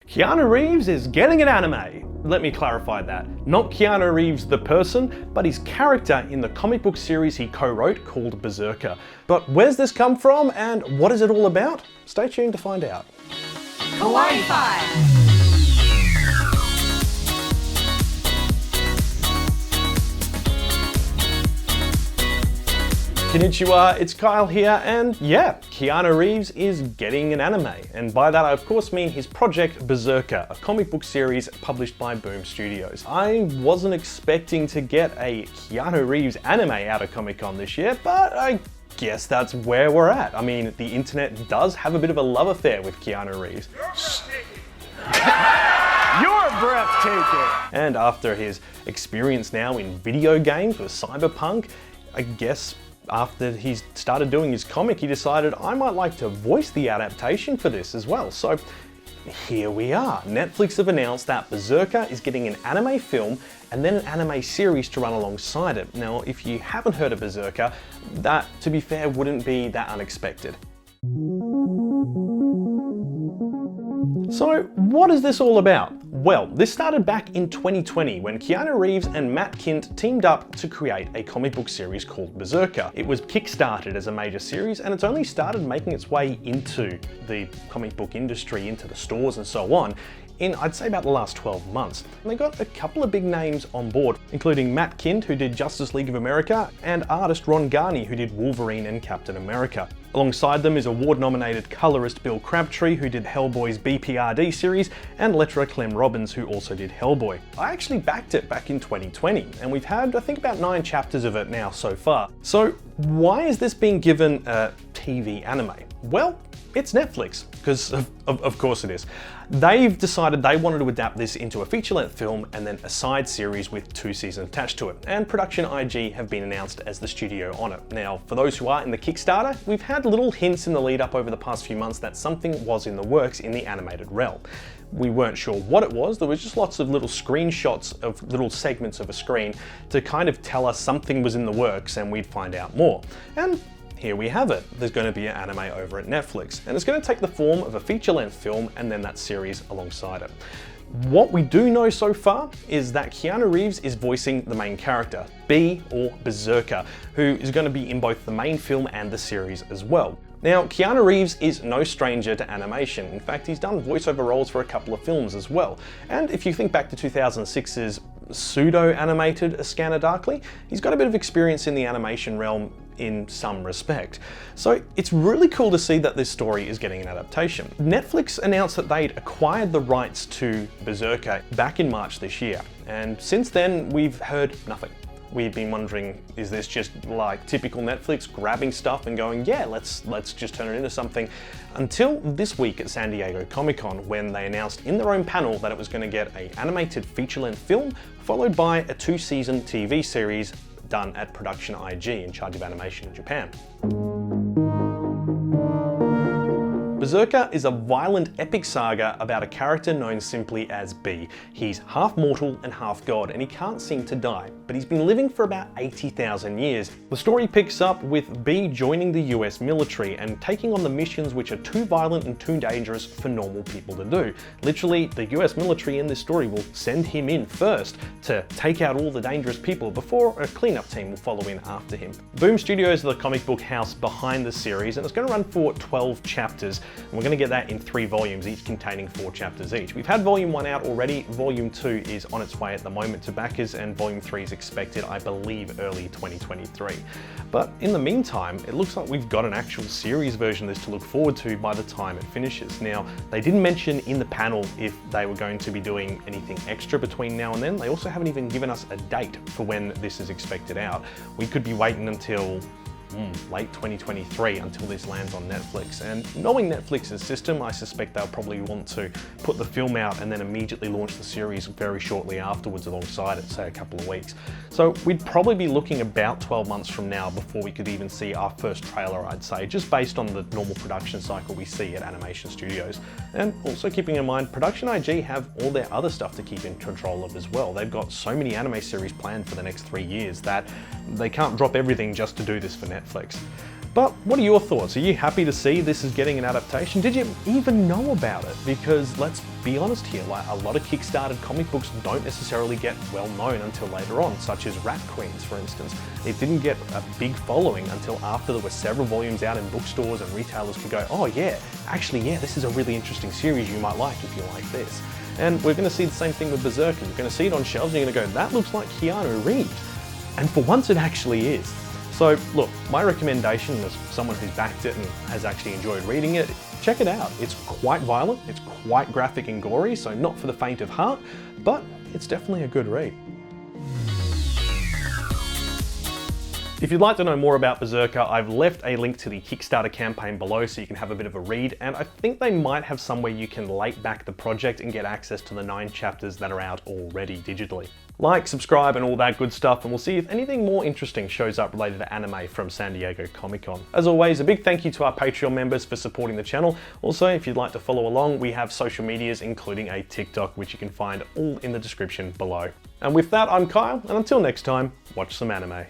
Keanu Reeves is getting an anime. Let me clarify that. Not Keanu Reeves the person, but his character in the comic book series he co-wrote called Brzrkr. But where's this come from and what is it all about? Stay tuned to find out. Kawaii-Fi! Konnichiwa, it's Kyle here, and yeah, Keanu Reeves is getting an anime. And by that I of course mean his project Brzrkr, a comic book series published by Boom Studios. I wasn't expecting to get a Keanu Reeves anime out of Comic-Con this year, but I guess that's where we're at. I mean, the internet does have a bit of a love affair with Keanu Reeves. You're breathtaking! And after his experience now in video games with Cyberpunk, I guess after he's started doing his comic, he decided I might like to voice the adaptation for this as well. So here we are. Netflix have announced that Brzrkr is getting an anime film and then an anime series to run alongside it. Now, if you haven't heard of Brzrkr, that, to be fair, wouldn't be that unexpected. So what is this all about? Well, this started back in 2020 when Keanu Reeves and Matt Kindt teamed up to create a comic book series called Brzrkr. It was kickstarted as a major series and it's only started making its way into the comic book industry, into the stores and so on, in I'd say about the last 12 months. And they got a couple of big names on board, including Matt Kindt, who did Justice League of America, and artist Ron Garney, who did Wolverine and Captain America. Alongside them is award-nominated colorist Bill Crabtree, who did Hellboy's BPRD series, and letterer Clem Robbins, who also did Hellboy. I actually backed it back in 2020, and we've had, I think, about 9 chapters of it now so far. So why is this being given a TV anime? Well, it's Netflix, because of course it is. They've decided they wanted to adapt this into a feature-length film and then a side series with 2 seasons attached to it, and Production IG have been announced as the studio on it. Now, for those who are in the Kickstarter, we've had little hints in the lead-up over the past few months that something was in the works in the animated realm. We weren't sure what it was. There was just lots of little screenshots of little segments of a screen to kind of tell us something was in the works and we'd find out more. And here we have it. There's going to be an anime over at Netflix, and it's going to take the form of a feature-length film and then that series alongside it. What we do know so far is that Keanu Reeves is voicing the main character, B or Brzrkr, who is going to be in both the main film and the series as well. Now, Keanu Reeves is no stranger to animation. In fact, he's done voiceover roles for a couple of films as well. And if you think back to 2006's pseudo-animated A Scanner Darkly, he's got a bit of experience in the animation realm in some respect. So it's really cool to see that this story is getting an adaptation. Netflix announced that they'd acquired the rights to Brzrkr back in March this year, and since then we've heard nothing. We've been wondering, is this just like typical Netflix grabbing stuff and going, yeah, let's just turn it into something, until this week at San Diego Comic-Con, when they announced in their own panel that it was going to get an animated feature-length film followed by a 2-season TV series done at Production IG, in charge of animation in Japan. Brzrkr is a violent epic saga about a character known simply as B. He's half mortal and half god, and he can't seem to die, but he's been living for about 80,000 years. The story picks up with B joining the US military and taking on the missions which are too violent and too dangerous for normal people to do. Literally, the US military in this story will send him in first to take out all the dangerous people before a cleanup team will follow in after him. Boom Studios are the comic book house behind the series, and it's going to run for 12 chapters. And we're going to get that in 3 volumes, each containing 4 chapters each. We've had Volume 1 out already, Volume 2 is on its way at the moment to backers, and Volume 3 is expected, I believe, early 2023. But in the meantime, it looks like we've got an actual series version of this to look forward to by the time it finishes. Now, they didn't mention in the panel if they were going to be doing anything extra between now and then. They also haven't even given us a date for when this is expected out. We could be waiting until late 2023 until this lands on Netflix. And knowing Netflix's system, I suspect they'll probably want to put the film out and then immediately launch the series very shortly afterwards alongside it, say a couple of weeks. So we'd probably be looking about 12 months from now before we could even see our first trailer, I'd say, just based on the normal production cycle we see at animation studios. And also keeping in mind, Production IG have all their other stuff to keep in control of as well. They've got so many anime series planned for the next 3 years that they can't drop everything just to do this for Netflix. But what are your thoughts? Are you happy to see this is getting an adaptation? Did you even know about it? Because let's be honest here, like a lot of Kickstarted comic books don't necessarily get well known until later on, such as Rat Queens, for instance. It didn't get a big following until after there were several volumes out in bookstores and retailers could go, oh yeah, actually yeah, this is a really interesting series you might like if you like this. And we're going to see the same thing with Brzrk. You're going to see it on shelves and you're going to go, that looks like Keanu Reeves. And for once it actually is. So look, my recommendation as someone who's backed it and has actually enjoyed reading it, check it out. It's quite violent, it's quite graphic and gory, so not for the faint of heart, but it's definitely a good read. If you'd like to know more about Brzrk, I've left a link to the Kickstarter campaign below so you can have a bit of a read, and I think they might have somewhere you can late back the project and get access to the 9 chapters that are out already digitally. Like, subscribe and all that good stuff, and we'll see if anything more interesting shows up related to anime from San Diego Comic-Con. As always, a big thank you to our Patreon members for supporting the channel. Also, if you'd like to follow along, we have social medias, including a TikTok, which you can find all in the description below. And with that, I'm Kyle, and until next time, watch some anime.